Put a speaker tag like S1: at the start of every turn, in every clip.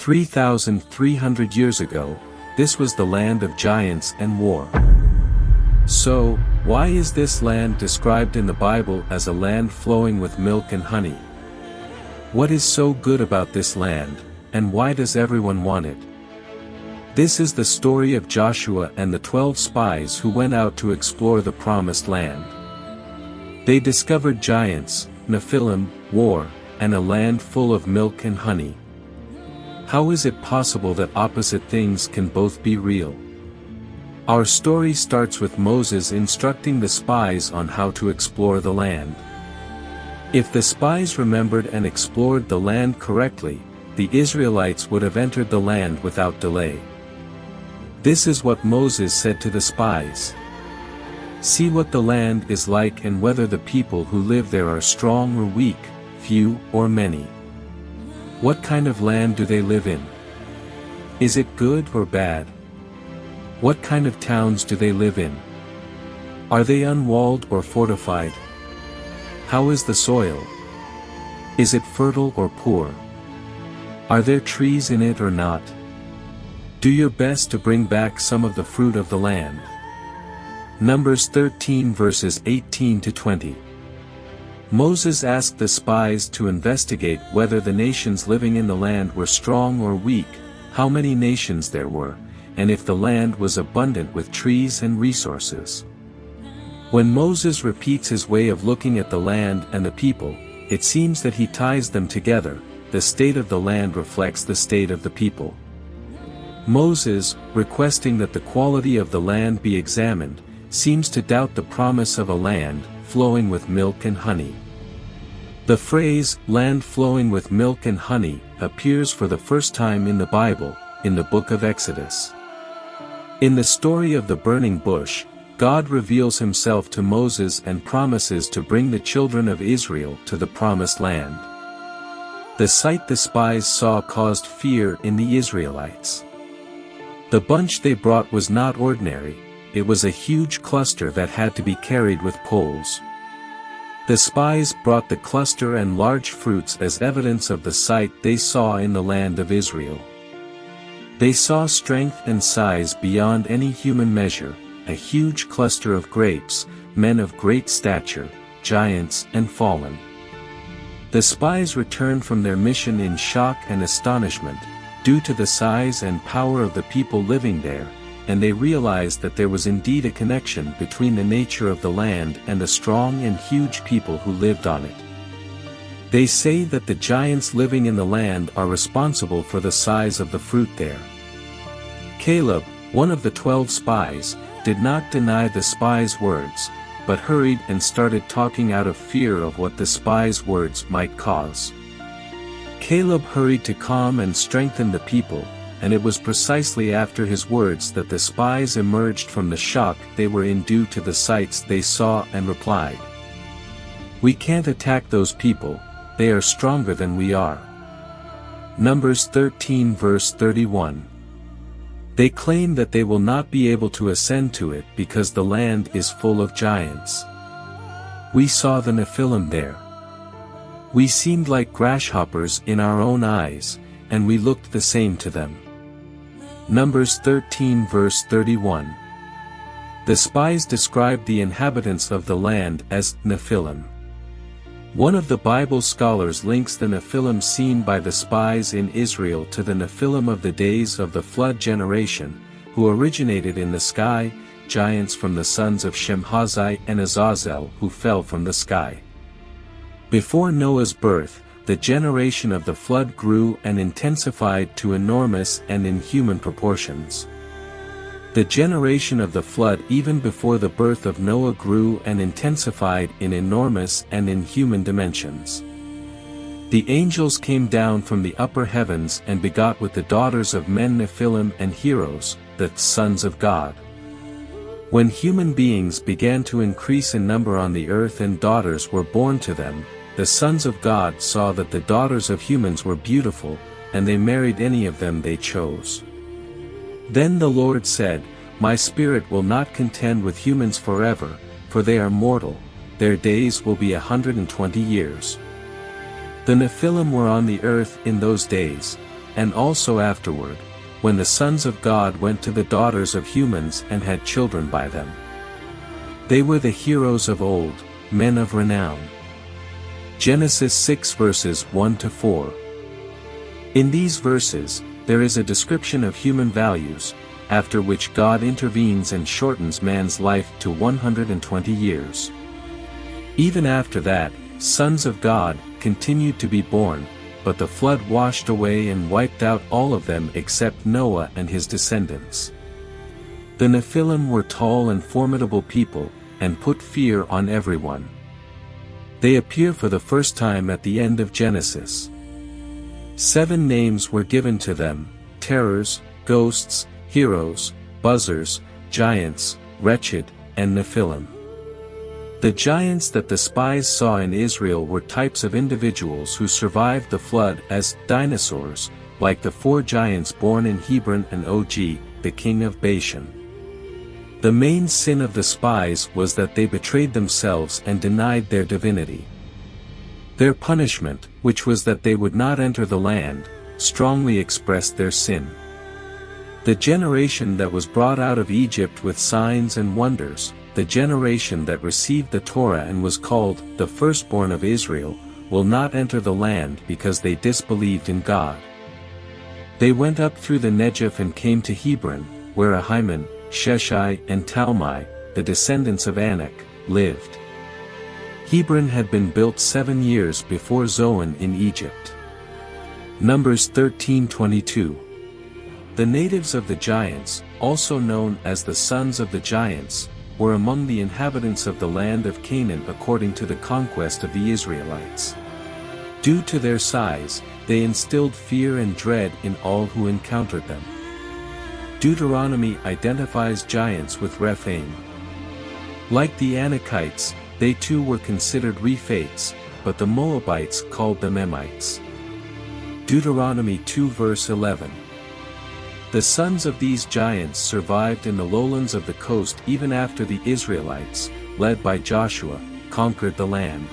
S1: 3,300 years ago, this was the land of giants and war. So, why is this land described in the Bible as a land flowing with milk and honey? What is so good about this land, and why does everyone want it? This is the story of Joshua and the 12 spies who went out to explore the promised land. They discovered giants, Nephilim, war, and a land full of milk and honey. How is it possible that opposite things can both be real? Our story starts with Moses instructing the spies on how to explore the land. If the spies remembered and explored the land correctly, the Israelites would have entered the land without delay. This is what Moses said to the spies. See what the land is like and whether the people who live there are strong or weak, few or many. What kind of land do they live in? Is it good or bad? What kind of towns do they live in? Are they unwalled or fortified? How is the soil? Is it fertile or poor? Are there trees in it or not? Do your best to bring back some of the fruit of the land. Numbers 13 verses 18 to 20. Moses asked the spies to investigate whether the nations living in the land were strong or weak, how many nations there were, and if the land was abundant with trees and resources. When Moses repeats his way of looking at the land and the people, it seems that he ties them together. The state of the land reflects the state of the people. Moses, requesting that the quality of the land be examined, seems to doubt the promise of a land flowing with milk and honey. The phrase, land flowing with milk and honey, appears for the first time in the Bible, in the book of Exodus. In the story of the burning bush, God reveals himself to Moses and promises to bring the children of Israel to the promised land. The sight the spies saw caused fear in the Israelites. The bunch they brought was not ordinary, it was a huge cluster that had to be carried with poles. The spies brought the cluster and large fruits as evidence of the sight they saw in the land of Israel. They saw strength and size beyond any human measure, a huge cluster of grapes, men of great stature, giants and fallen. The spies returned from their mission in shock and astonishment, due to the size and power of the people living there, and they realized that there was indeed a connection between the nature of the land and the strong and huge people who lived on it. They say that the giants living in the land are responsible for the size of the fruit there. Caleb, one of the 12 spies, did not deny the spies' words, but hurried and started talking out of fear of what the spies' words might cause. Caleb hurried to calm and strengthen the people, and it was precisely after his words that the spies emerged from the shock they were in due to the sights they saw and replied, "We can't attack those people, they are stronger than we are." Numbers 13 verse 31. They claim that they will not be able to ascend to it because the land is full of giants. We saw the Nephilim there. We seemed like grasshoppers in our own eyes, and we looked the same to them. Numbers 13 verse 31. The spies described the inhabitants of the land as Nephilim. One of the Bible scholars links the Nephilim seen by the spies in Israel to the Nephilim of the days of the flood generation, who originated in the sky, giants from the sons of Shemhazi and Azazel who fell from the sky. Before Noah's birth, the generation of the flood grew and intensified to enormous and inhuman proportions. The generation of the flood even before the birth of Noah grew and intensified in enormous and inhuman dimensions. The angels came down from the upper heavens and begot with the daughters of men Nephilim and heroes, the sons of God. When human beings began to increase in number on the earth and daughters were born to them, the sons of God saw that the daughters of humans were beautiful, and they married any of them they chose. Then the Lord said, "My spirit will not contend with humans forever, for they are mortal, their days will be 120 years. The Nephilim were on the earth in those days, and also afterward, when the sons of God went to the daughters of humans and had children by them. They were the heroes of old, men of renown. Genesis 6 verses 1-4. In these verses, there is a description of human values, after which God intervenes and shortens man's life to 120 years. Even after that, sons of God continued to be born, but the flood washed away and wiped out all of them except Noah and his descendants. The Nephilim were tall and formidable people, and put fear on everyone. They appear for the first time at the end of Genesis. 7 names were given to them: terrors, ghosts, heroes, buzzers, giants, wretched, and Nephilim. The giants that the spies saw in Israel were types of individuals who survived the flood as dinosaurs, like the 4 giants born in Hebron and Og, the king of Bashan. The main sin of the spies was that they betrayed themselves and denied their divinity. Their punishment, which was that they would not enter the land, strongly expressed their sin. The generation that was brought out of Egypt with signs and wonders, the generation that received the Torah and was called the firstborn of Israel, will not enter the land because they disbelieved in God. They went up through the Negev and came to Hebron, where Ahiman, Sheshai and Talmai, the descendants of Anak, lived. Hebron had been built 7 years before Zoan in Egypt. Numbers 13:22. The natives of the giants, also known as the sons of the giants, were among the inhabitants of the land of Canaan according to the conquest of the Israelites. Due to their size, they instilled fear and dread in all who encountered them. Deuteronomy identifies giants with Rephaim. Like the Anakites, they too were considered Rephates, but the Moabites called them Emites. Deuteronomy 2 verse 11. The sons of these giants survived in the lowlands of the coast even after the Israelites, led by Joshua, conquered the land.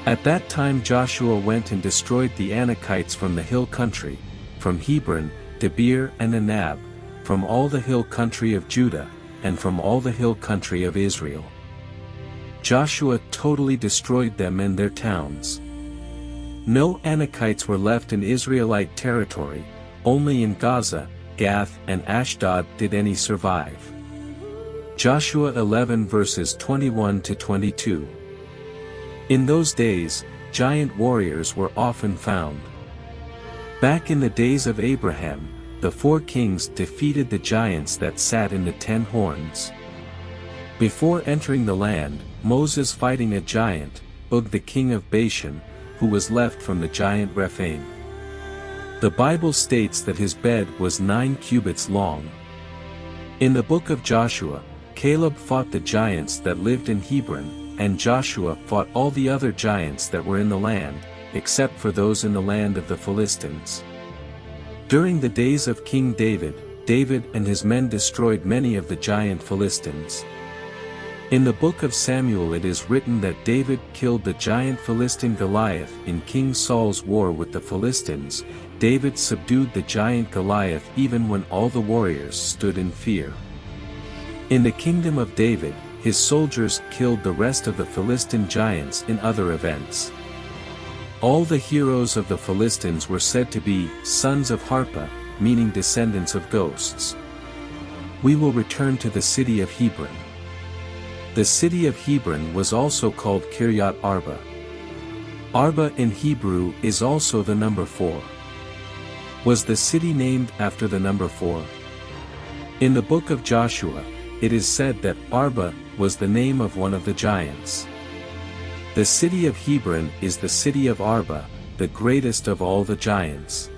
S1: At that time Joshua went and destroyed the Anakites from the hill country, from Hebron, Debir and Anab, from all the hill country of Judah, and from all the hill country of Israel. Joshua totally destroyed them and their towns. No Anakites were left in Israelite territory, only in Gaza, Gath and Ashdod did any survive. Joshua 11 verses 21-22. In those days, giant warriors were often found. Back in the days of Abraham, the 4 kings defeated the giants that sat in the 10 horns. Before entering the land, Moses fighting a giant, Og the king of Bashan, who was left from the giant Rephaim. The Bible states that his bed was 9 cubits long. In the book of Joshua, Caleb fought the giants that lived in Hebron, and Joshua fought all the other giants that were in the land, except for those in the land of the Philistines. During the days of King David, David and his men destroyed many of the giant Philistines. In the book of Samuel it is written that David killed the giant Philistine Goliath in King Saul's war with the Philistines. David subdued the giant Goliath even when all the warriors stood in fear. In the kingdom of David, his soldiers killed the rest of the Philistine giants in other events. All the heroes of the Philistines were said to be sons of Harpah, meaning descendants of ghosts. We will return to the city of Hebron. The city of Hebron was also called Kiryat Arba. Arba in Hebrew is also the number 4. Was the city named after the number 4? In the book of Joshua, it is said that Arba was the name of one of the giants. The city of Hebron is the city of Arba, the greatest of all the giants.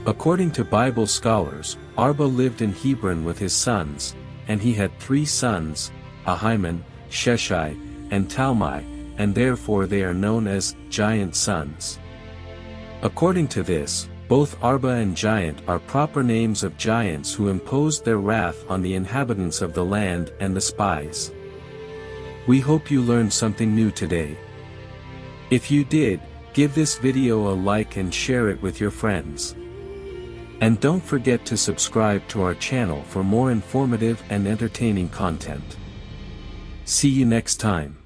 S1: According to Bible scholars, Arba lived in Hebron with his sons, and he had 3 sons, Ahiman, Sheshai, and Talmai, and therefore they are known as giant sons. According to this, both Arba and Giant are proper names of giants who imposed their wrath on the inhabitants of the land and the spies. We hope you learned something new today. If you did, give this video a like and share it with your friends. And don't forget to subscribe to our channel for more informative and entertaining content. See you next time.